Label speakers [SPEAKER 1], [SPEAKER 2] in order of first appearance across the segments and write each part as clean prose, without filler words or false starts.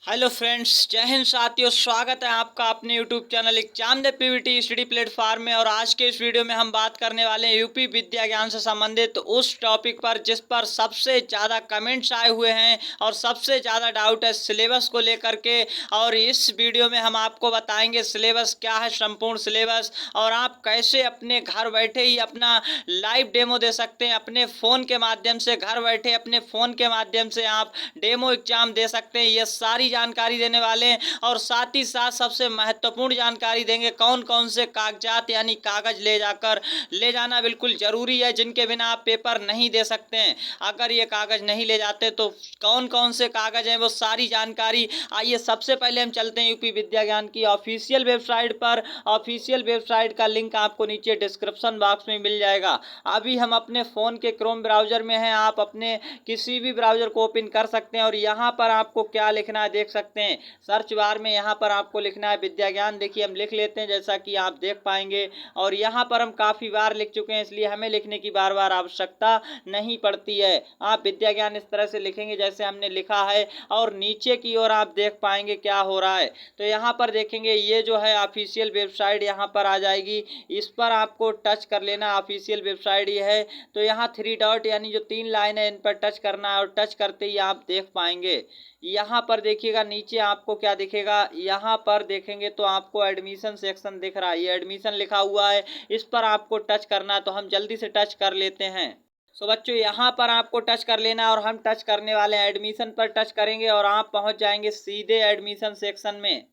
[SPEAKER 1] Hello friends, जय हिंद साथियों। स्वागत है आपका अपने YouTube channel exam Pvt study platform में। और आज के इस वीडियो में हम बात करने वाले हैं यूपी विद्या ज्ञान से संबंधित उस टॉपिक पर जिस पर सबसे ज़्यादा कमेंट्स आए हुए हैं और सबसे ज़्यादा डाउट है सिलेबस को लेकर के। और इस वीडियो में हम आपको बताएंगे सिलेबस क्या है, संपूर्ण सिलेबस, और आप कैसे अपने घर बैठे ही अपना लाइव डेमो दे सकते हैं। अपने फ़ोन के माध्यम से घर बैठे अपने फ़ोन के माध्यम से आप डेमो एग्जाम दे सकते हैं। ये सारी जानकारी देने वाले हैं और साथ ही साथ सबसे महत्वपूर्ण जानकारी देंगे कौन कौन से कागजात यानी कागज ले जाना बिल्कुल जरूरी है, जिनके बिना आप पेपर नहीं दे सकते हैं। अगर ये कागज नहीं ले जाते तो कौन कौन से कागज हैं, वो सारी जानकारी। आइए सबसे पहले हम चलते हैं यूपी विद्या ज्ञान की ऑफिशियल वेबसाइट पर। ऑफिशियल वेबसाइट का लिंक आपको नीचे डिस्क्रिप्शन बॉक्स में मिल जाएगा। अभी हम अपने फ़ोन के क्रोम ब्राउज़र में हैं, आप अपने किसी भी ब्राउज़र को ओपन कर सकते हैं। और यहाँ पर आपको क्या लिखना है देख सकते हैं। सर्च बार में यहाँ पर आपको लिखना है विद्या ज्ञान। देखिए हम लिख लेते हैं जैसा कि आप देख पाएंगे। और यहाँ पर हम काफ़ी बार लिख चुके हैं, इसलिए हमें लिखने की बार बार आवश्यकता नहीं पड़ती है। आप विद्या ज्ञान इस तरह से लिखेंगे जैसे हमने लिखा है। और नीचे की ओर आप देख पाएंगे क्या हो रहा है। तो यहाँ पर देखेंगे ये जो है ऑफिशियल वेबसाइट यहाँ पर आ जाएगी। इस पर आपको टच कर लेना। ऑफिशियल वेबसाइट ये है। तो यहाँ 3 डॉट यानी जो 3 लाइन है इन पर टच करना है। और टच करते ही आप देख पाएंगे यहाँ पर देखिएगा नीचे आपको क्या दिखेगा। यहाँ पर देखेंगे तो आपको एडमिशन सेक्शन दिख रहा है, ये एडमिशन लिखा हुआ है, इस पर आपको टच करना है। तो हम जल्दी से टच कर लेते हैं। सो बच्चों यहाँ पर आपको टच कर लेना है और हम टच करने वाले हैं, एडमिशन पर टच करेंगे और आप पहुँच जाएंगे सीधे एडमिशन सेक्शन में।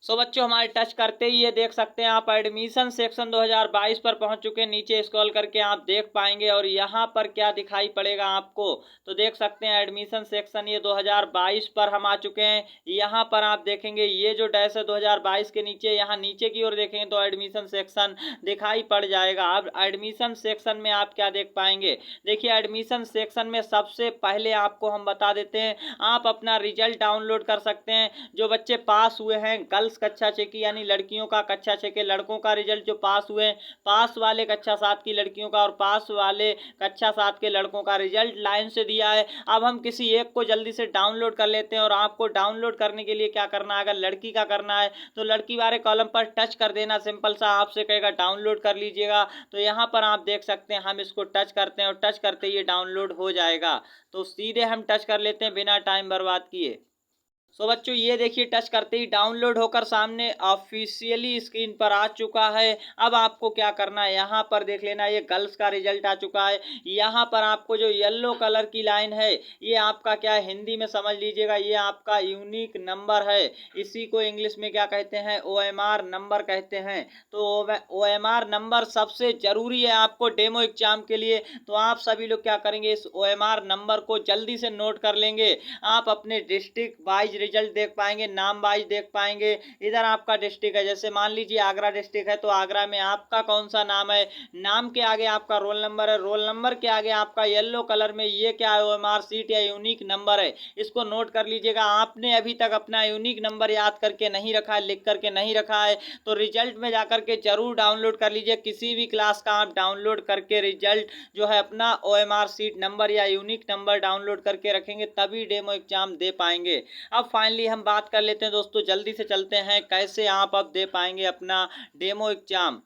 [SPEAKER 1] सो बच्चों हमारे टच करते ही ये देख सकते हैं आप एडमिशन सेक्शन 2022 पर पहुंच चुके हैं। नीचे स्क्रॉल करके आप देख पाएंगे और यहाँ पर क्या दिखाई पड़ेगा आपको, तो देख सकते हैं एडमिशन सेक्शन ये 2022 पर हम आ चुके हैं। यहाँ पर आप देखेंगे ये जो डैश है 2022 के नीचे, यहाँ नीचे की ओर देखेंगे तो एडमिशन सेक्शन दिखाई पड़ जाएगा। अब एडमिशन सेक्शन में आप क्या देख पाएंगे, देखिए एडमिशन सेक्शन में सबसे पहले आपको हम बता देते हैं, आप अपना रिजल्ट डाउनलोड कर सकते हैं। जो बच्चे पास हुए हैं गर्ल्स कक्षा 6 की यानी लड़कियों का कक्षा 6 के, लड़कों का रिजल्ट जो पास हुए, पास वाले कक्षा 7 की लड़कियों का और पास वाले कक्षा 7 के लड़कों का रिजल्ट लाइन से दिया है। अब हम किसी एक को जल्दी से डाउनलोड कर लेते हैं। और आपको डाउनलोड करने के लिए क्या करना है, अगर लड़की का करना है तो लड़की वाले कॉलम पर टच कर देना। सिंपल सा आपसे कहेगा डाउनलोड कर लीजिएगा। तो यहाँ पर आप देख सकते हैं हम इसको टच करते हैं और टच करते ही ये डाउनलोड हो जाएगा। तो सीधे हम टच कर लेते हैं बिना टाइम बर्बाद किए। सो बच्चों ये देखिए टच करते ही डाउनलोड होकर सामने ऑफिशियली स्क्रीन पर आ चुका है। अब आपको क्या करना है, यहाँ पर देख लेना ये गर्ल्स का रिजल्ट आ चुका है। यहाँ पर आपको जो येलो कलर की लाइन है ये आपका क्या है, हिंदी में समझ लीजिएगा, ये आपका यूनिक नंबर है। इसी को इंग्लिश में क्या कहते हैं, OMR नंबर कहते हैं। तो OMR नंबर सबसे ज़रूरी है आपको डेमो एग्जाम के लिए। तो आप सभी लोग क्या करेंगे, इस OMR नंबर को जल्दी से नोट कर लेंगे। आप अपने डिस्ट्रिक्ट वाइज रिजल्ट देख पाएंगे, नाम वाइज देख पाएंगे। इधर आपका डिस्ट्रिक्ट है, जैसे मान लीजिए आगरा डिस्ट्रिक्ट है तो आगरा में आपका कौन सा नाम है, नाम के आगे आपका रोल नंबर है, रोल नंबर के आगे आपका येलो कलर में ये क्या है, OMR सीट या यूनिक नंबर है। इसको नोट कर लीजिएगा। आपने अभी तक अपना यूनिक नंबर याद करके नहीं रखा है, लिख करके नहीं रखा है, तो रिजल्ट में जाकर के जरूर डाउनलोड कर लीजिए। किसी भी क्लास का आप डाउनलोड करके रिजल्ट जो है अपना OMR सीट नंबर या यूनिक नंबर डाउनलोड करके रखेंगे, तभी डेमो एग्जाम दे पाएंगे। अब फाइनली हम बात कर लेते हैं दोस्तों, जल्दी से चलते हैं कैसे आप अब दे पाएंगे अपना डेमो एग्जाम।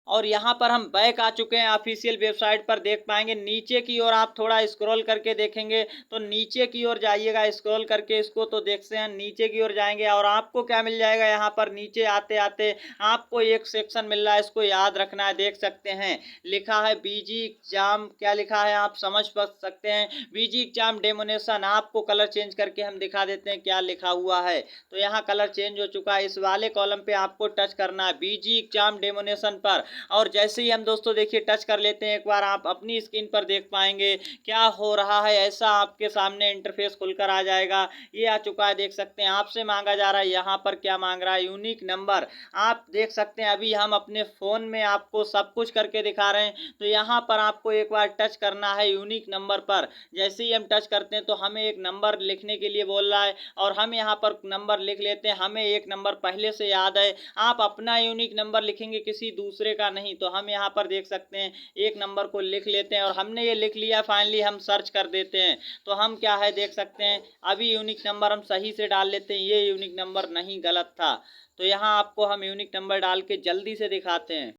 [SPEAKER 1] और यहाँ पर हम बैक आ चुके हैं ऑफिशियल वेबसाइट पर, देख पाएंगे नीचे की ओर आप थोड़ा स्क्रॉल करके देखेंगे तो नीचे की ओर जाइएगा स्क्रॉल करके इसको, तो देखते हैं नीचे की ओर जाएंगे और आपको क्या मिल जाएगा, यहाँ पर नीचे आते आते आपको एक सेक्शन मिल रहा है, इसको याद रखना है। देख सकते हैं लिखा है बीजी एग्जाम, क्या लिखा है आप समझ सकते हैं, बीजी एग्जाम डेमोनेशन। आपको कलर चेंज करके हम दिखा देते हैं क्या लिखा हुआ है। तो यहाँ कलर चेंज हो चुका है, इस वाले कॉलम पे आपको टच करना है बीजी एग्जाम डेमोनेशन पर। और जैसे ही हम दोस्तों देखिए टच कर लेते हैं, एक बार आप अपनी स्क्रीन पर देख पाएंगे क्या हो रहा है। ऐसा आपके सामने इंटरफेस खुलकर आ जाएगा। ये आ चुका है, देख सकते हैं आपसे मांगा जा रहा है, यहाँ पर क्या मांग रहा है, यूनिक नंबर। आप देख सकते हैं अभी हम अपने फ़ोन में आपको सब कुछ करके दिखा रहे हैं। तो यहाँ पर आपको एक बार टच करना है यूनिक नंबर पर। जैसे ही हम टच करते हैं तो हमें एक नंबर लिखने के लिए बोल रहा है और हम यहाँ पर नंबर लिख लेते हैं। हमें एक नंबर पहले से याद है, आप अपना यूनिक नंबर लिखेंगे, किसी दूसरे का दिखेगा नहीं, तो हम यहाँ पर देख सकते हैं एक नंबर को लिख लेते हैं और हमने ये लिख लिया। फाइनली हम सर्च कर देते हैं तो हम क्या है देख सकते हैं अभी यूनिक नंबर हम सही से डाल लेते हैं। ये यूनिक नंबर नहीं, गलत था। तो यहाँ आपको हम यूनिक नंबर डाल के जल्दी से दिखाते हैं।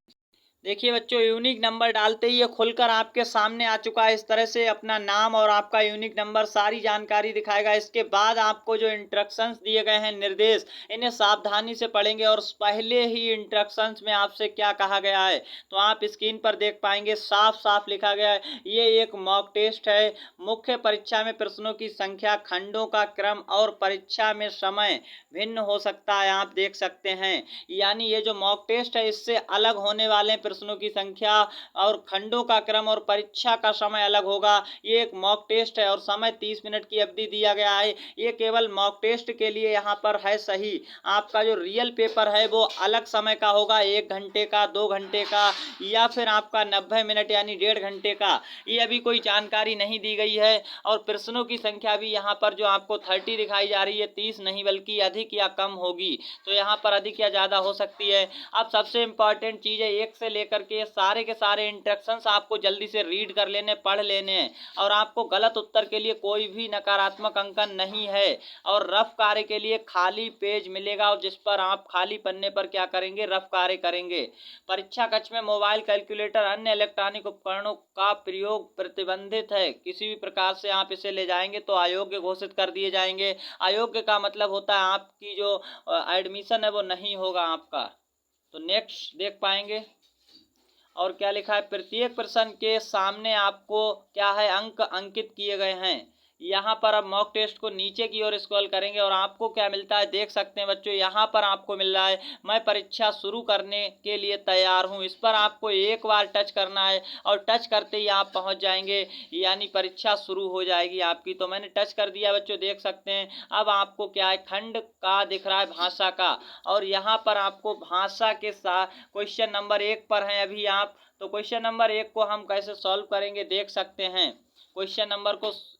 [SPEAKER 1] देखिए बच्चों, यूनिक नंबर डालते ही ये खुलकर आपके सामने आ चुका है। इस तरह से अपना नाम और आपका यूनिक नंबर सारी जानकारी दिखाएगा। इसके बाद आपको जो इंस्ट्रक्शंस दिए गए हैं, निर्देश, इन्हें सावधानी से पढ़ेंगे। और पहले ही इंस्ट्रक्शंस में आपसे क्या कहा गया है तो आप स्क्रीन पर देख पाएंगे, साफ साफ लिखा गया है ये एक मॉक टेस्ट है। मुख्य परीक्षा में प्रश्नों की संख्या, खंडों का क्रम और परीक्षा में समय भिन्न हो सकता है, आप देख सकते हैं। यानी ये जो मॉक टेस्ट है इससे अलग होने वाले प्रश्नों की संख्या और खंडों का क्रम और परीक्षा का समय अलग होगा। ये एक मॉक टेस्ट है और समय 30 मिनट की अवधि दिया गया है। ये केवल मॉक टेस्ट के लिए यहाँ पर है सही। आपका जो रियल पेपर है वो अलग समय का होगा, 1 घंटे का, 2 घंटे का या फिर आपका 90 मिनट यानी 1.5 घंटे का। ये अभी कोई जानकारी नहीं दी गई है। और प्रश्नों की संख्या भी यहाँ पर जो आपको 30 दिखाई जा रही है, 30 नहीं बल्कि अधिक या कम होगी। तो यहाँ पर अधिक या ज़्यादा हो सकती है। अब सबसे इम्पॉर्टेंट चीज़ है, 1 से लेकर के सारे के सारे इंस्ट्रक्शंस आपको जल्दी से रीड कर लेने, पढ़ लेने हैं। और आपको गलत उत्तर के लिए कोई भी नकारात्मक अंकन नहीं है। और रफ कार्य के लिए खाली पेज मिलेगा और जिस पर आप खाली पन्ने पर क्या करेंगे, रफ कार्य करेंगे। परीक्षा कक्ष में मोबाइल, कैलकुलेटर, अन्य इलेक्ट्रॉनिक उपकरणों का प्रयोग प्रतिबंधित है। किसी भी प्रकार से आप इसे ले जाएंगे तो अयोग्य घोषित कर दिए जाएंगे। अयोग्य का मतलब होता है आपकी जो एडमिशन है वो नहीं होगा आपका। तो नेक्स्ट देख पाएंगे और क्या लिखा है, प्रत्येक प्रश्न के सामने आपको क्या है, अंक अंकित किए गए हैं। यहाँ पर अब मॉक टेस्ट को नीचे की ओर स्क्रॉल करेंगे और आपको क्या मिलता है देख सकते हैं बच्चों। यहाँ पर आपको मिल रहा है मैं परीक्षा शुरू करने के लिए तैयार हूँ। इस पर आपको एक बार टच करना है और टच करते ही आप पहुँच जाएंगे, यानी परीक्षा शुरू हो जाएगी आपकी। तो मैंने टच कर दिया बच्चों, देख सकते हैं। अब आपको क्या है, खंड का दिख रहा है, भाषा का। और यहाँ पर आपको भाषा के साथ क्वेश्चन नंबर 1 पर हैं अभी आप। तो क्वेश्चन नंबर 1 को हम कैसे सॉल्व करेंगे देख सकते हैं। क्वेश्चन नंबर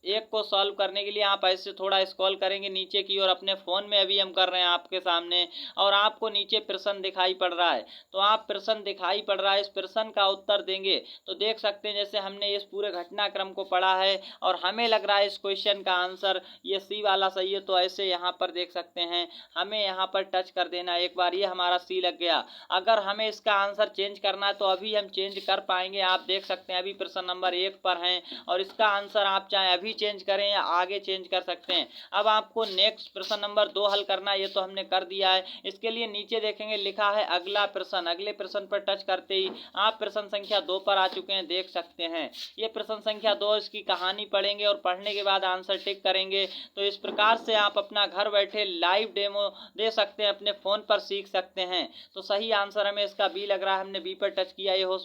[SPEAKER 1] 1 को सॉल्व करने के लिए आप ऐसे थोड़ा स्क्रॉल करेंगे नीचे की ओर। अपने फ़ोन में अभी हम कर रहे हैं आपके सामने और आपको नीचे प्रश्न दिखाई पड़ रहा है। तो आप प्रश्न दिखाई पड़ रहा है, इस प्रश्न का उत्तर देंगे। तो देख सकते हैं जैसे हमने इस पूरे घटनाक्रम को पढ़ा है और हमें लग रहा है इस क्वेश्चन का आंसर ये सी वाला सही है। तो ऐसे यहाँ पर देख सकते हैं, हमें यहाँ पर टच कर देना एक बार, ये हमारा सी लग गया। अगर हमें इसका आंसर चेंज करना है तो अभी हम चेंज कर पाएंगे। आप देख सकते हैं अभी प्रश्न नंबर 1 पर हैं और इसका आंसर आप चाहे अभी चेंज करें या आगे चेंज कर सकते हैं। अब आपको नेक्स्ट प्रश्न नंबर 2 हल करना है, ये तो हमने कर दिया है। इसके लिए नीचे देखेंगे लिखा है अगला प्रश्न। अगले प्रश्न पर टच करते ही आप प्रश्न संख्या 2 पर आ चुके हैं, देख सकते हैं। ये प्रश्न संख्या 2, इसकी कहानी पढ़ेंगे और पढ़ने के बाद आंसर टिक करेंगे। तो इस प्रकार से आप अपना घर बैठे लाइव डेमो दे सकते हैं, अपने फ़ोन पर सीख सकते हैं। तो सही आंसर हमें इसका बी लग रहा है, हमने बी पर टच किया, ये हो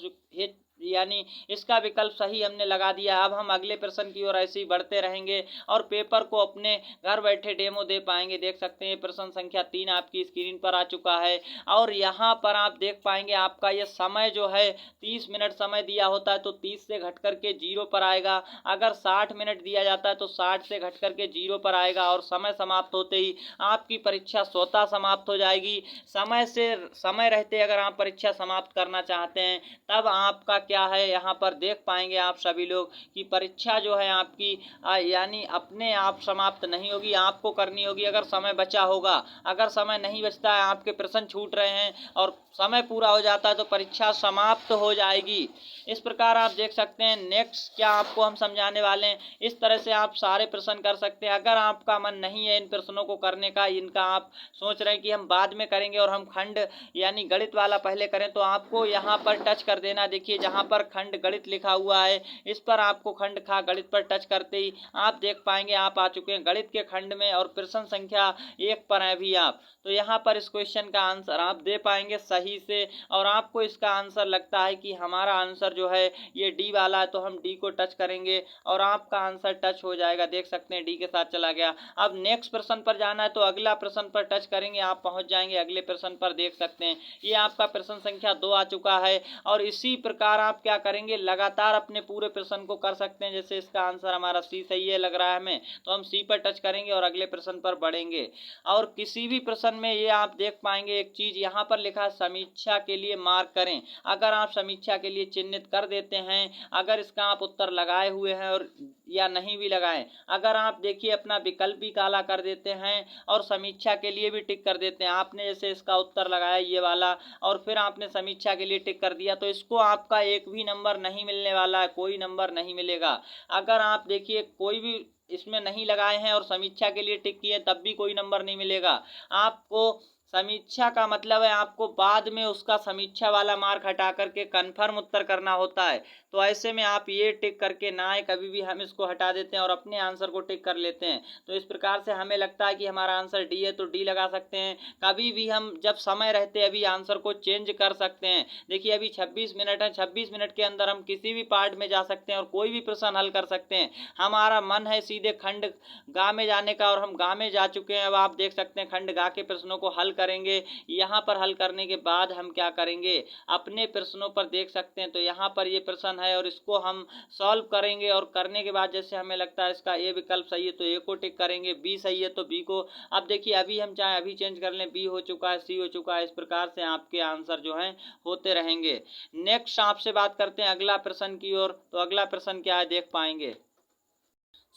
[SPEAKER 1] यानी इसका विकल्प सही हमने लगा दिया। अब हम अगले प्रश्न की ओर ऐसे ही बढ़ते रहेंगे और पेपर को अपने घर बैठे डेमो दे पाएंगे। देख सकते हैं प्रश्न संख्या 3 आपकी स्क्रीन पर आ चुका है और यहाँ पर आप देख पाएंगे आपका ये समय जो है 30 मिनट समय दिया होता है तो 30 से घट करके 0 पर आएगा। अगर 60 मिनट दिया जाता है तो 60 से घट करके 0 पर आएगा और समय समाप्त होते ही आपकी परीक्षा स्वतः समाप्त हो जाएगी। समय रहते अगर आप परीक्षा समाप्त करना चाहते हैं तब आपका क्या है, यहाँ पर देख पाएंगे आप सभी लोग कि परीक्षा जो है आपकी यानी अपने आप समाप्त नहीं होगी, आपको करनी होगी अगर समय बचा होगा। अगर समय नहीं बचता है, आपके प्रश्न छूट रहे हैं और समय पूरा हो जाता है तो परीक्षा समाप्त हो जाएगी। इस प्रकार आप देख सकते हैं। नेक्स्ट क्या आपको हम समझाने वाले हैं, इस तरह से आप सारे प्रश्न कर सकते हैं। अगर आपका मन नहीं है इन प्रश्नों को करने का, इनका आप सोच रहे हैं कि हम बाद में करेंगे और हम खंड यानी गणित वाला पहले करें, तो आपको यहाँ पर टच कर देना। देखिए जहाँ पर खंड गणित लिखा हुआ है इस पर आपको खंड खा गणित पर टच करते ही आप देख पाएंगे आप आ चुके हैं गणित के खंड में और प्रश्न संख्या 1 पर हैं अभी आप। तो यहाँ पर इस क्वेश्चन का आंसर आप दे पाएंगे सही से और आपको इसका आंसर लगता है कि हमारा आंसर जो है ये डी वाला है, तो हम डी को टच करेंगे और आपका आंसर टच हो जाएगा। देख सकते हैं डी के साथ चला गया। अब नेक्स्ट प्रश्न पर जाना है तो अगला प्रश्न पर टच करेंगे, आप पहुंच जाएंगे अगले प्रश्न पर। देख सकते हैं ये आपका प्रश्न संख्या 2 आ चुका है और इसी प्रकार आप क्या करेंगे, लगातार अपने पूरे प्रश्न को कर सकते हैं। जैसे इसका आंसर हमारा सी सही है लग रहा है हमें, तो हम सी पर टच करेंगे और अगले प्रश्न पर बढ़ेंगे। और किसी भी प्रश्न में ये आप देख पाएंगे एक चीज यहाँ पर लिखा है, समीक्षा के लिए मार्क करें। अगर आप समीक्षा के लिए चिन्हित कर देते हैं, अगर इसका आप उत्तर लगाए हुए हैं और या नहीं भी लगाएं, अगर आप देखिए अपना विकल्प भी काला कर देते हैं और समीक्षा के लिए भी टिक कर देते हैं, आपने जैसे इसका उत्तर लगाया ये वाला और फिर आपने समीक्षा के लिए टिक कर दिया, तो इसको आपका एक भी नंबर नहीं मिलने वाला है, कोई नंबर नहीं मिलेगा। अगर आप देखिए कोई भी इसमें नहीं लगाए हैं और समीक्षा के लिए टिक किए तब भी कोई नंबर नहीं मिलेगा आपको। समीक्षा का मतलब है आपको बाद में उसका समीक्षा वाला मार्क हटा करके कन्फर्म उत्तर करना होता है। तो ऐसे में आप ये टिक करके ना आए, कभी भी हम इसको हटा देते हैं और अपने आंसर को टिक कर लेते हैं। तो इस प्रकार से हमें लगता है कि हमारा आंसर डी है तो डी लगा सकते हैं। कभी भी हम जब समय रहते अभी आंसर को चेंज कर सकते हैं। देखिए अभी 26 मिनट है, 26 मिनट के अंदर हम किसी भी पार्ट में जा सकते हैं और कोई भी प्रश्न हल कर सकते हैं। हमारा मन है सीधे खंड गा में जाने का और हम गा में जा चुके हैं। अब आप देख सकते हैं खंड गा के प्रश्नों को हल करेंगे। यहाँ पर हल करने के बाद हम क्या करेंगे, अपने प्रश्नों पर देख सकते हैं। तो यहाँ पर ये प्रश्न है और इसको हम सॉल्व करेंगे और करने के बाद जैसे हमें लगता है इसका ए विकल्प सही है तो ए को टिक करेंगे, बी सही है तो बी को। अब देखिए अभी हम चाहे अभी चेंज कर लें, बी हो चुका है, सी हो चुका है। इस प्रकार से आपके आंसर जो हैं होते रहेंगे। नेक्स्ट आपसे बात करते हैं अगला प्रश्न की ओर। तो अगला प्रश्न क्या है देख पाएंगे।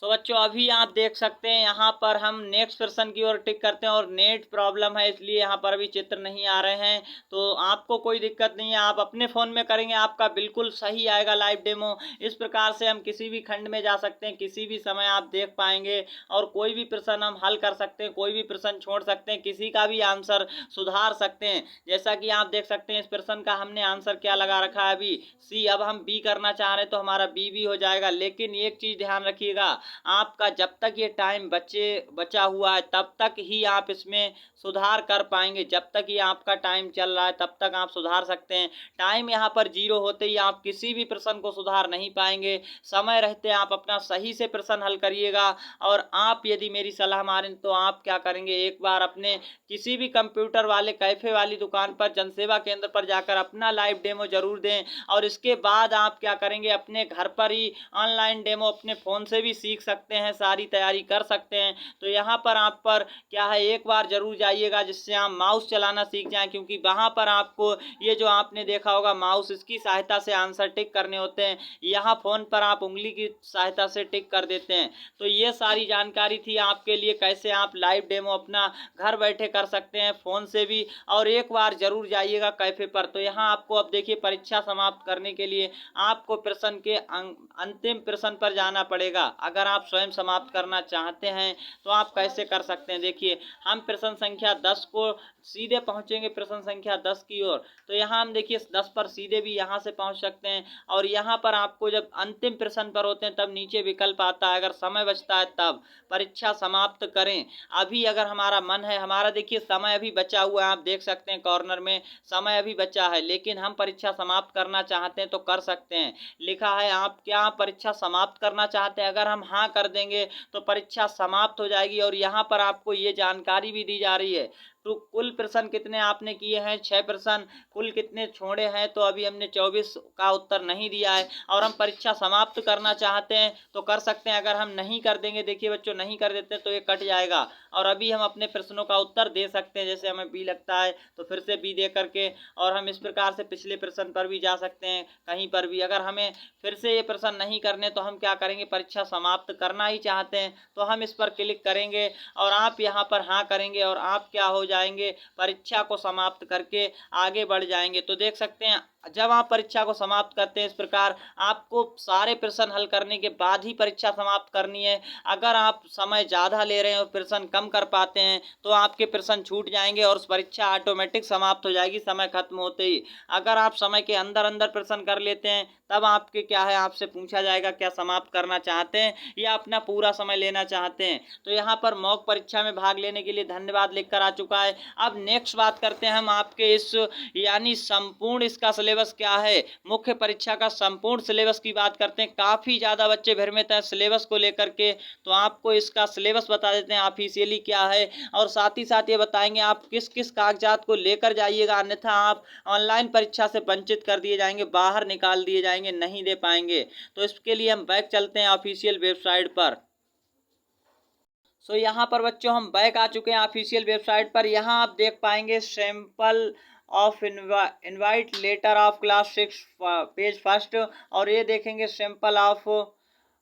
[SPEAKER 1] तो बच्चों अभी आप देख सकते हैं यहाँ पर हम नेक्स्ट प्रश्न की ओर टिक करते हैं और नेट प्रॉब्लम है इसलिए यहाँ पर अभी चित्र नहीं आ रहे हैं। तो आपको कोई दिक्कत नहीं है, आप अपने फ़ोन में करेंगे आपका बिल्कुल सही आएगा लाइव डेमो। इस प्रकार से हम किसी भी खंड में जा सकते हैं, किसी भी समय आप देख पाएंगे और कोई भी प्रश्न हम हल कर सकते हैं, कोई भी प्रश्न छोड़ सकते हैं, किसी का भी आंसर सुधार सकते हैं। जैसा कि आप देख सकते हैं इस प्रश्न का हमने आंसर क्या लगा रखा है अभी सी। अब हम बी करना चाह रहे हैं तो हमारा बी भी हो जाएगा। लेकिन एक चीज़ ध्यान रखिएगा, आपका जब तक ये टाइम बचा हुआ है तब तक ही आप इसमें सुधार कर पाएंगे। जब तक ये आपका टाइम चल रहा है तब तक आप सुधार सकते हैं। टाइम यहाँ पर 0 होते ही आप किसी भी प्रश्न को सुधार नहीं पाएंगे। समय रहते आप अपना सही से प्रश्न हल करिएगा। और आप यदि मेरी सलाह मानें तो आप क्या करेंगे, एक बार अपने किसी भी कंप्यूटर वाले कैफे वाली दुकान पर, जनसेवा केंद्र पर जाकर अपना लाइव डेमो जरूर दें। और इसके बाद आप क्या करेंगे, अपने घर पर ही ऑनलाइन डेमो अपने फ़ोन से भी सीख सकते हैं, सारी तैयारी कर सकते हैं। तो यहाँ पर आप पर क्या है, एक बार जरूर जाइएगा जिससे आप माउस चलाना सीख जाएं, क्योंकि वहाँ पर आपको ये जो आपने देखा होगा माउस, इसकी सहायता से आंसर टिक करने होते हैं। यहाँ फ़ोन पर आप उंगली की सहायता से टिक कर देते हैं। तो ये सारी जानकारी थी आपके लिए, कैसे आप लाइव डेमो अपना घर बैठे कर सकते हैं फ़ोन से भी। और एक बार जरूर जाइएगा कैफे पर। तो यहाँ आपको अब देखिए परीक्षा समाप्त करने के लिए आपको प्रश्न के अंतिम प्रश्न पर जाना पड़ेगा। अगर आप स्वयं समाप्त करना चाहते हैं तो आप कैसे कर सकते हैं, देखिए हम प्रश्न संख्या 10 को सीधे पहुंचेंगे प्रश्न संख्या 10 की ओर। तो यहाँ हम देखिए 10 पर सीधे भी यहाँ से पहुंच सकते हैं। और यहाँ पर आपको जब अंतिम प्रश्न पर होते हैं तब नीचे विकल्प आता है, अगर समय बचता है तब परीक्षा समाप्त करें। अभी अगर हमारा मन है, हमारा देखिए समय अभी बचा हुआ है, आप देख सकते हैं कॉर्नर में समय अभी बचा है, लेकिन हम परीक्षा समाप्त करना चाहते हैं तो कर सकते हैं। लिखा है आप क्या परीक्षा समाप्त करना चाहते हैं, अगर हम हाँ कर देंगे तो परीक्षा समाप्त हो जाएगी। और यहाँ पर आपको ये जानकारी भी दी जा रही है तो कुल प्रश्न कितने आपने किए हैं, 6 प्रश्न, कुल कितने छोड़े हैं, तो अभी हमने 24 का उत्तर नहीं दिया है। और हम परीक्षा समाप्त करना चाहते हैं तो कर सकते हैं। अगर हम नहीं कर देंगे, देखिए बच्चों नहीं कर देते तो ये कट जाएगा और अभी हम अपने प्रश्नों का उत्तर दे सकते हैं। जैसे हमें बी लगता है तो फिर से बी दे करके, और हम इस प्रकार से पिछले प्रश्न पर भी जा सकते हैं, कहीं पर भी। अगर हमें फिर से ये प्रश्न नहीं करने तो हम क्या करेंगे, परीक्षा समाप्त करना ही चाहते हैं तो हम इस पर क्लिक करेंगे और आप यहाँ पर हाँ करेंगे और आप क्या हो जाएंगे, परीक्षा को समाप्त करके आगे बढ़ जाएंगे। तो देख सकते हैं जब आप परीक्षा को समाप्त करते हैं इस प्रकार, आपको सारे प्रश्न हल करने के बाद ही परीक्षा समाप्त करनी है। अगर आप समय ज़्यादा ले रहे हैं और प्रश्न कम कर पाते हैं तो आपके प्रश्न छूट जाएंगे और परीक्षा ऑटोमेटिक समाप्त हो जाएगी समय खत्म होते ही। अगर आप समय के अंदर अंदर प्रश्न कर लेते हैं तब आपके क्या है, आपसे पूछा जाएगा क्या समाप्त करना चाहते हैं या अपना पूरा समय लेना चाहते हैं। तो यहाँ पर मॉक परीक्षा में भाग लेने के लिए धन्यवाद लिखकर आ चुका है। अब नेक्स्ट बात करते हैं हम आपके इस यानी संपूर्ण इसका सिलेबस क्या है, मुख्य परीक्षा का संपूर्ण सिलेबस की बात करते हैं। काफ़ी ज़्यादा बच्चे भ्रमित हैं सिलेबस को लेकर के, तो आपको इसका सिलेबस बता देते हैं ऑफिशियली क्या है, और साथ ही साथ ये बताएंगे आप किस किस कागजात को लेकर जाइएगा, अन्यथा आप ऑनलाइन परीक्षा से वंचित कर दिए जाएंगे, बाहर निकाल दिए जाएंगे, नहीं दे पाएंगे। तो इसके लिए हम बैक चलते हैं ऑफिशियल वेबसाइट पर। यहाँ पर बच्चों हम बैक आ चुके हैं ऑफिशियल वेबसाइट पर। यहाँ आप देख पाएंगे sample of invite letter of class 6 page first, और ये देखेंगे sample of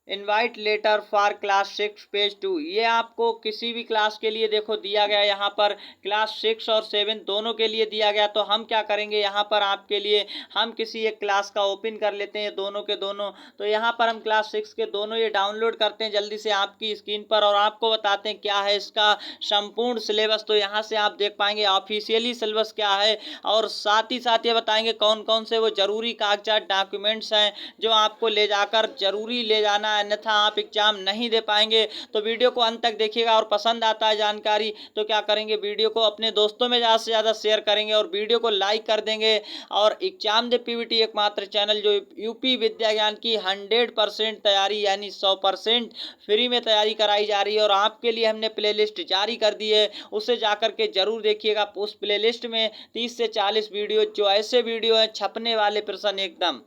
[SPEAKER 1] invite letter for class 6 page 2। ये आपको किसी भी क्लास के लिए देखो दिया गया, यहाँ पर क्लास 6 और 7 दोनों के लिए दिया गया। तो हम क्या करेंगे, यहाँ पर आपके लिए हम किसी एक क्लास का ओपन कर लेते हैं, दोनों के दोनों। तो यहाँ पर हम क्लास 6 के दोनों ये डाउनलोड करते हैं जल्दी से आपकी स्क्रीन पर, और आपको बताते हैं क्या है इसका संपूर्ण सिलेबस। तो यहाँ से आप देख पाएंगे ऑफिशियली सिलेबस क्या है, और साथ ही साथ ये बताएंगे कौन कौन से वो जरूरी कागजात डॉक्यूमेंट्स हैं जो आपको ले जाकर जरूरी ले जाना, अन्यथा आप एग्जाम नहीं दे पाएंगे। तो वीडियो को अंत तक देखिएगा, और पसंद आता है जानकारी तो क्या करेंगे, वीडियो को अपने दोस्तों में ज़्यादा से ज़्यादा शेयर करेंगे और वीडियो को लाइक कर देंगे। और एग्जाम दे पीवीटी एकमात्र चैनल जो यूपी विद्या ज्ञान की 100% तैयारी यानी 100% फ्री में तैयारी कराई जा रही है, और आपके लिए हमने प्लेलिस्ट जारी कर दी है, उसे जाकर के जरूर देखिएगा। उस प्लेलिस्ट में 30 से 40 वीडियो जो ऐसे वीडियो हैं छपने वाले प्रश्न एकदम।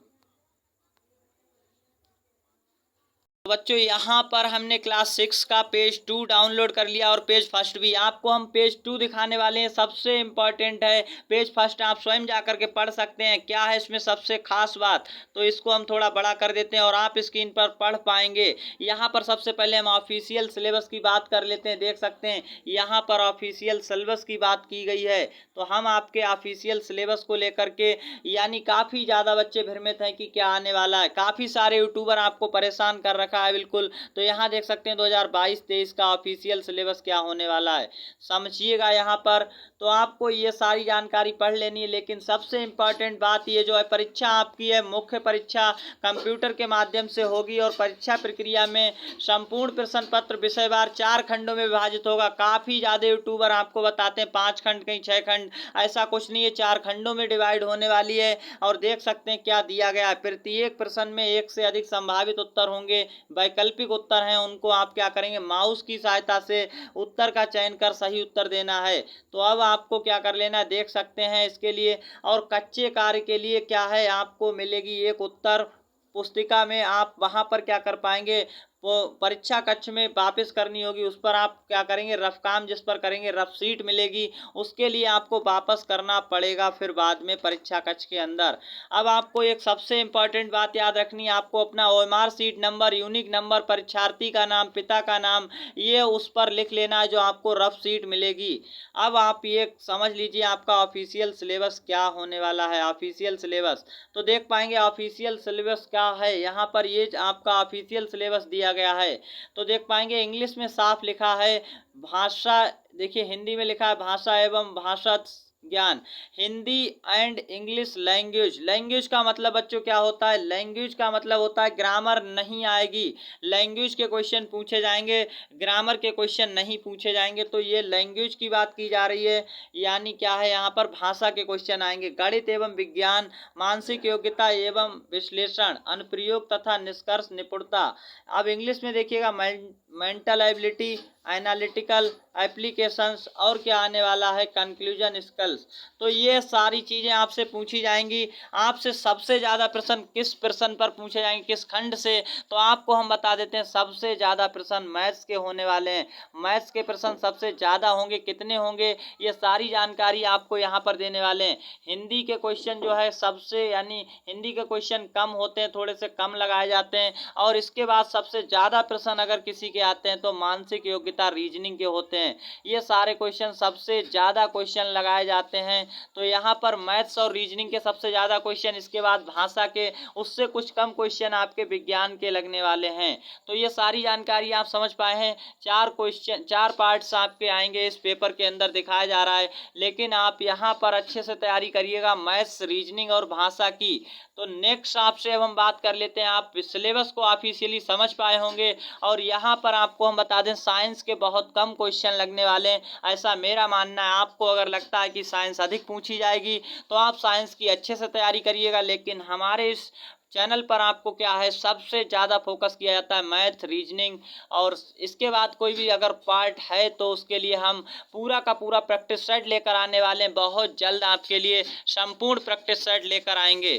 [SPEAKER 1] बच्चों यहाँ पर हमने क्लास 6 का पेज 2 डाउनलोड कर लिया, और पेज फर्स्ट भी आपको हम पेज 2 दिखाने वाले हैं। सबसे इम्पॉर्टेंट है पेज फर्स्ट, आप स्वयं जाकर के पढ़ सकते हैं क्या है इसमें सबसे खास बात। तो इसको हम थोड़ा बड़ा कर देते हैं और आप स्क्रीन पर पढ़ पाएंगे। यहाँ पर सबसे पहले हम ऑफिशियल सिलेबस की बात कर लेते हैं। देख सकते हैं यहाँ पर ऑफिशियल सिलेबस की बात की गई है। तो हम आपके ऑफिशियल सिलेबस को लेकर के, यानी काफ़ी ज़्यादा बच्चे भ्रमित हैं कि क्या आने वाला है, काफ़ी सारे यूट्यूबर आपको परेशान कर रखा है बिल्कुल। तो यहाँ देख सकते हैं 2022-23 का ऑफिशियल सिलेबस क्या होने वाला है, समझिएगा यहाँ पर। तो आपको ये सारी जानकारी पढ़ लेनी है, लेकिन सबसे इम्पॉर्टेंट बात ये जो है, परीक्षा आपकी है, मुख्य परीक्षा कंप्यूटर के माध्यम से होगी, और परीक्षा प्रक्रिया में संपूर्ण प्रश्न पत्र विषयवार 4 खंडों में विभाजित होगा। काफ़ी ज़्यादा यूट्यूबर आपको बताते हैं 5 खंड, कहीं 6 खंड, ऐसा कुछ नहीं है, 4 खंडों में डिवाइड होने वाली है। और देख सकते हैं क्या दिया गया है, प्रत्येक प्रश्न में 1 से अधिक संभावित उत्तर होंगे, वैकल्पिक उत्तर हैं, उनको आप क्या करेंगे, माउस की सहायता से उत्तर का चयन कर सही उत्तर देना है। तो अब आपको क्या कर लेना है, देख सकते हैं इसके लिए। और कच्चे कार्य के लिए क्या है, आपको मिलेगी एक उत्तर पुस्तिका में, आप वहां पर क्या कर पाएंगे, वो परीक्षा कक्ष में वापस करनी होगी, उस पर आप क्या करेंगे, रफ काम जिस पर करेंगे रफ सीट मिलेगी, उसके लिए आपको वापस करना पड़ेगा फिर बाद में परीक्षा कक्ष के अंदर। अब आपको एक सबसे इम्पॉर्टेंट बात याद रखनी है, आपको अपना OMR sheet number, unique number, परीक्षार्थी का नाम, पिता का नाम, ये उस पर लिख लेना है जो आपको रफ सीट मिलेगी। अब आप ये समझ लीजिए आपका ऑफिशियल सिलेबस क्या होने वाला है। ऑफिशियल सिलेबस तो देख पाएंगे ऑफिशियल सिलेबस क्या है, यहाँ पर ये आपका ऑफिशियल सिलेबस दिया गया है। तो देख पाएंगे इंग्लिश में साफ लिखा है भाषा, देखिए हिंदी में लिखा है भाषा एवं भाषा ज्ञान, Hindi and English language. Language का मतलब बच्चों क्या होता है, लैंग्वेज का मतलब होता है ग्रामर नहीं आएगी, लैंग्वेज के क्वेश्चन पूछे जाएंगे, ग्रामर के क्वेश्चन नहीं पूछे जाएंगे। तो ये लैंग्वेज की बात की जा रही है, यानी क्या है, यहाँ पर भाषा के क्वेश्चन आएंगे। गणित एवं विज्ञान, मानसिक योग्यता एवं विश्लेषण, अनुप्रयोग तथा निष्कर्ष निपुणता। अब इंग्लिश में देखिएगा मेंटल एबिलिटी, एनालिटिकल एप्लीकेशंस, और क्या आने वाला है, कंक्लूजन स्किल्स। तो ये सारी चीज़ें आपसे पूछी जाएंगी। आपसे सबसे ज़्यादा प्रश्न किस प्रश्न पर पूछे जाएंगे, किस खंड से, तो आपको हम बता देते हैं सबसे ज़्यादा प्रश्न मैथ्स के होने वाले हैं। मैथ्स के प्रश्न सबसे ज़्यादा होंगे, कितने होंगे ये सारी जानकारी आपको यहाँ पर देने वाले हैं। हिंदी के क्वेश्चन जो है सबसे, यानी हिंदी के क्वेश्चन कम होते हैं, थोड़े से कम लगाए जाते हैं। और इसके बाद सबसे ज़्यादा प्रश्न अगर किसी के आते हैं तो मानसिक योग्यता, रीजनिंग के होते हैं। ये सारे क्वेश्चन सबसे ज़्यादा क्वेश्चन लगाए जाते हैं। तो यहाँ पर मैथ्स और रीजनिंग के सबसे ज़्यादा क्वेश्चन, इसके बाद भाषा के, उससे कुछ कम क्वेश्चन आपके विज्ञान के लगने वाले हैं। तो ये सारी जानकारी आप समझ पाए हैं। 4 क्वेश्चन, 4 पार्ट्स आपके आएंगे इस पेपर के अंदर दिखाया जा रहा है, लेकिन आप यहाँ पर अच्छे से तैयारी करिएगा मैथ्स, रीजनिंग और भाषा की। तो नेक्स्ट आपसे अब हम बात कर लेते हैं, आप सिलेबस को ऑफिशियली समझ पाए होंगे, और यहाँ पर पर आपको हम बता दें साइंस के बहुत कम क्वेश्चन लगने वाले हैं, ऐसा मेरा मानना है। आपको अगर लगता है कि साइंस अधिक पूछी जाएगी तो आप साइंस की अच्छे से तैयारी करिएगा, लेकिन हमारे इस चैनल पर आपको क्या है सबसे ज़्यादा फोकस किया जाता है मैथ, रीजनिंग, और इसके बाद कोई भी अगर पार्ट है तो उसके लिए हम पूरा का पूरा प्रैक्टिस सेट लेकर आने वाले हैं। बहुत जल्द आपके लिए संपूर्ण प्रैक्टिस सेट लेकर आएंगे।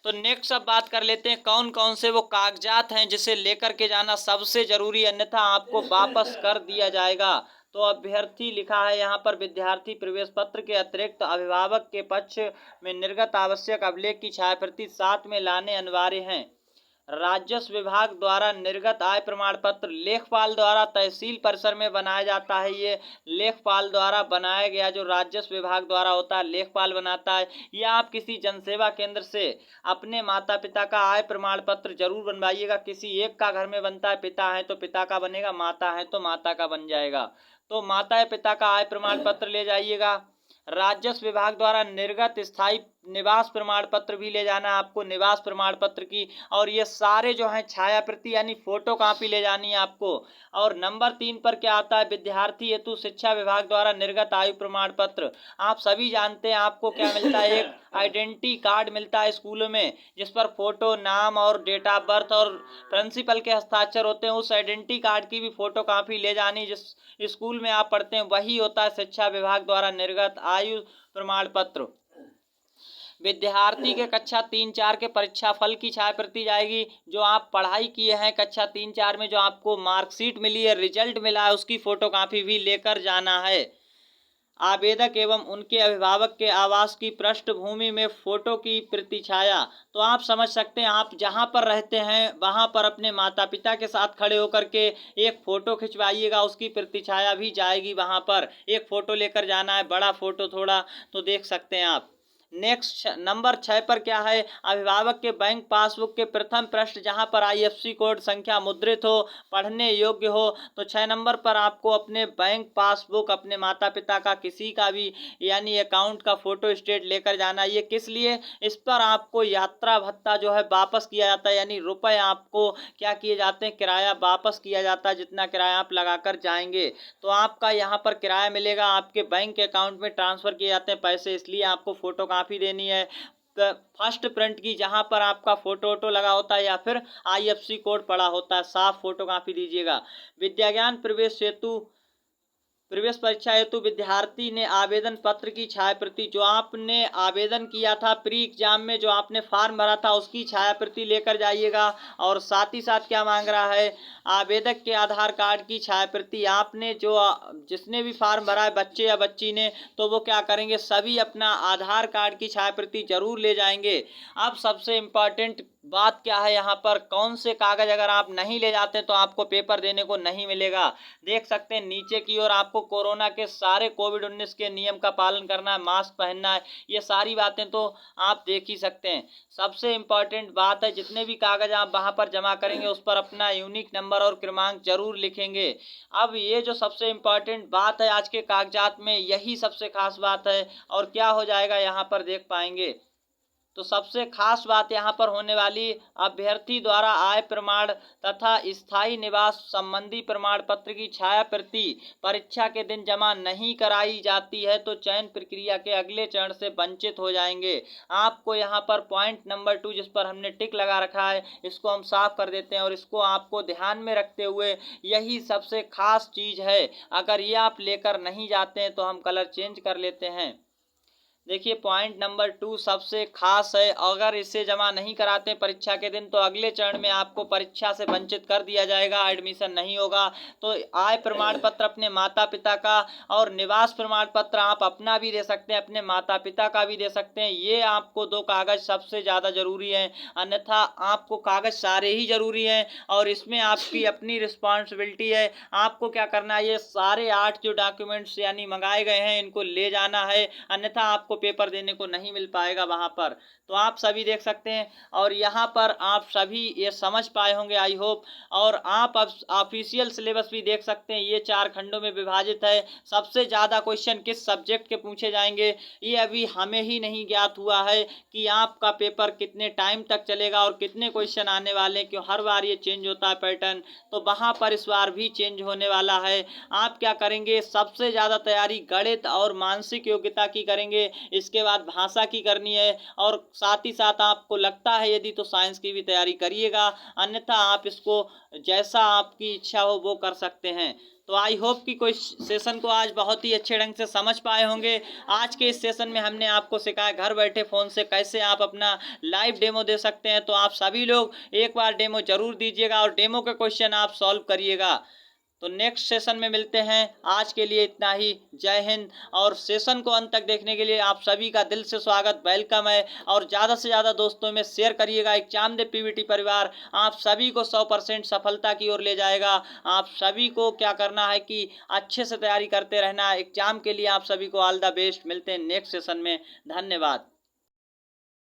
[SPEAKER 1] तो नेक्स्ट अब बात कर लेते हैं कौन कौन से वो कागजात हैं जिसे लेकर के जाना सबसे जरूरी, अन्यथा आपको वापस कर दिया जाएगा। तो अभ्यर्थी लिखा है यहाँ पर विद्यार्थी प्रवेश पत्र के अतिरिक्त अभिभावक के पक्ष में निर्गत आवश्यक अभिलेख की छायाप्रति साथ में लाने अनिवार्य हैं। राजस्व विभाग द्वारा निर्गत आय प्रमाण पत्र लेखपाल द्वारा तहसील परिसर में बनाया जाता है। ये लेखपाल द्वारा बनाया गया जो राजस्व विभाग द्वारा होता है, लेखपाल बनाता है। या आप किसी जनसेवा केंद्र से अपने माता पिता का आय प्रमाण पत्र जरूर बनवाइएगा। किसी एक का घर में बनता है, पिता है तो पिता का बनेगा, माता है तो माता का बन जाएगा। तो माता या पिता का आय प्रमाण पत्र ले जाइएगा। राजस्व विभाग द्वारा निर्गत स्थायी निवास प्रमाण पत्र भी ले जाना है आपको, निवास प्रमाण पत्र की। और ये सारे जो हैं छाया प्रति यानी फोटो कॉपी ले जानी है आपको। और नंबर 3 पर क्या आता है, विद्यार्थी हेतु शिक्षा विभाग द्वारा निर्गत आयु प्रमाण पत्र। आप सभी जानते हैं आपको क्या मिलता है, एक आइडेंटिटी कार्ड मिलता है स्कूलों में जिस पर फोटो, नाम और डेट ऑफ बर्थ और प्रिंसिपल के हस्ताक्षर होते हैं। उस आइडेंटिटी कार्ड की भी फोटो कॉपी ले जानी। जिस स्कूल में आप पढ़ते हैं वही होता है शिक्षा विभाग द्वारा निर्गत आयु प्रमाण पत्र। विद्यार्थी के कक्षा 3-4 के परीक्षा फल की छायाप्रति जाएगी। जो आप पढ़ाई किए हैं कक्षा 3-4 में, जो आपको मार्कशीट मिली है, रिजल्ट मिला है, उसकी फोटो कॉपी भी लेकर जाना है। आवेदक एवं उनके अभिभावक के आवास की पृष्ठभूमि में फोटो की प्रति छाया। तो आप समझ सकते हैं आप जहां पर रहते हैं वहां पर अपने माता पिता के साथ खड़े होकर के एक फ़ोटो खिंचवाइएगा, उसकी प्रति छाया भी जाएगी। वहां पर एक फ़ोटो लेकर जाना है, बड़ा फ़ोटो थोड़ा, तो देख सकते हैं आप। नेक्स्ट नंबर 6 पर क्या है, अभिभावक के बैंक पासबुक के प्रथम पृष्ठ जहां पर IFSC कोड संख्या मुद्रित हो, पढ़ने योग्य हो। तो 6 नंबर पर आपको अपने बैंक पासबुक, अपने माता पिता का किसी का भी यानी अकाउंट का फोटो स्टेट लेकर जाना। ये किस लिए, इस पर आपको यात्रा भत्ता जो है वापस किया जाता है, यानी रुपए आपको क्या किए जाते हैं, किराया वापस किया जाता है। जितना किराया आप लगा कर जाएंगे तो आपका यहाँ पर किराया मिलेगा, आपके बैंक अकाउंट में ट्रांसफर किए जाते हैं पैसे, इसलिए आपको फोटो कॉपी देनी है। फर्स्ट प्रिंट की जहां पर आपका फोटो वोटो लगा होता है या फिर IFSC कोड पड़ा होता है, साफ फोटो कॉपी दीजिएगा। विद्याज्ञान प्रवेश परीक्षा हेतु विद्यार्थी ने आवेदन पत्र की छायाप्रति, जो आपने आवेदन किया था प्री एग्जाम में, जो आपने फॉर्म भरा था उसकी छायाप्रति लेकर जाइएगा। और साथ ही साथ क्या मांग रहा है, आवेदक के आधार कार्ड की छायाप्रति। आपने जो जिसने भी फॉर्म भरा है बच्चे या बच्ची ने, तो वो क्या करेंगे, सभी अपना आधार कार्ड की छायाप्रति जरूर ले जाएंगे। अब सबसे इम्पॉर्टेंट बात क्या है यहाँ पर, कौन से कागज अगर आप नहीं ले जाते तो आपको पेपर देने को नहीं मिलेगा। देख सकते हैं नीचे की ओर आपको कोरोना के सारे कोविड-19 के नियम का पालन करना है, मास्क पहनना है, ये सारी बातें तो आप देख ही सकते हैं। सबसे इम्पॉर्टेंट बात है जितने भी कागज आप वहां पर जमा करेंगे उस पर अपना यूनिक नंबर और क्रमांक जरूर लिखेंगे। अब ये जो सबसे इम्पॉर्टेंट बात है आज के कागजात में, यही सबसे खास बात है। और क्या हो जाएगा यहाँ पर देख पाएंगे, तो सबसे खास बात यहाँ पर होने वाली, अभ्यर्थी द्वारा आय प्रमाण तथा स्थायी निवास संबंधी प्रमाण पत्र की छायाप्रति परीक्षा के दिन जमा नहीं कराई जाती है तो चयन प्रक्रिया के अगले चरण से वंचित हो जाएंगे। आपको यहाँ पर पॉइंट नंबर 2 जिस पर हमने टिक लगा रखा है, इसको हम साफ कर देते हैं और इसको आपको ध्यान में रखते हुए, यही सबसे खास चीज़ है। अगर ये आप लेकर नहीं जाते हैं तो हम कलर चेंज कर लेते हैं। देखिए पॉइंट नंबर 2 सबसे खास है, अगर इसे जमा नहीं कराते परीक्षा के दिन तो अगले चरण में आपको परीक्षा से वंचित कर दिया जाएगा, एडमिशन नहीं होगा। तो आय प्रमाण पत्र अपने माता पिता का और निवास प्रमाण पत्र आप अपना भी दे सकते हैं, अपने माता पिता का भी दे सकते हैं। ये आपको 2 कागज सबसे ज़्यादा जरूरी हैं, अन्यथा आपको कागज सारे ही जरूरी हैं और इसमें आपकी अपनी रिस्पॉन्सिबिलिटी है। आपको क्या करना है, ये सारे 8 जो डॉक्यूमेंट्स यानी मंगाए गए हैं इनको ले जाना है, अन्यथा आपको आपको पेपर देने को नहीं मिल पाएगा वहाँ पर। तो आप सभी देख सकते हैं और यहाँ पर आप सभी ये समझ पाए होंगे आई होप। और आप अब ऑफिशियल सिलेबस भी देख सकते हैं, ये 4 खंडों में विभाजित है। सबसे ज़्यादा क्वेश्चन किस सब्जेक्ट के पूछे जाएंगे ये अभी हमें ही नहीं ज्ञात हुआ है कि आपका पेपर कितने टाइम तक चलेगा और कितने क्वेश्चन आने वाले हैं, क्यों हर बार ये चेंज होता है पैटर्न। तो वहाँ पर इस बार भी चेंज होने वाला है। आप क्या करेंगे, सबसे ज़्यादा तैयारी गणित और मानसिक योग्यता की करेंगे, इसके बाद भाषा की करनी है और साथ ही साथ आपको लगता है यदि तो साइंस की भी तैयारी करिएगा, अन्यथा आप इसको जैसा आपकी इच्छा हो वो कर सकते हैं। तो आई होप कि कोई सेशन को आज बहुत ही अच्छे ढंग से समझ पाए होंगे। आज के इस सेशन में हमने आपको सिखाया घर बैठे फ़ोन से कैसे आप अपना लाइव डेमो दे सकते हैं। तो आप सभी लोग एक बार डेमो जरूर दीजिएगा और डेमो के क्वेश्चन आप सॉल्व करिएगा। तो नेक्स्ट सेशन में मिलते हैं। आज के लिए इतना ही। जय हिंद। और सेशन को अंत तक देखने के लिए आप सभी का दिल से स्वागत, वेलकम है। और ज़्यादा से ज़्यादा दोस्तों में शेयर करिएगा। एग्जामदेव पीवीटी परिवार आप सभी को 100% सफलता की ओर ले जाएगा। आप सभी को क्या करना है कि अच्छे से तैयारी करते रहना है एग्जाम के लिए। आप सभी को ऑल द बेस्ट। मिलते हैं नेक्स्ट सेशन में। धन्यवाद।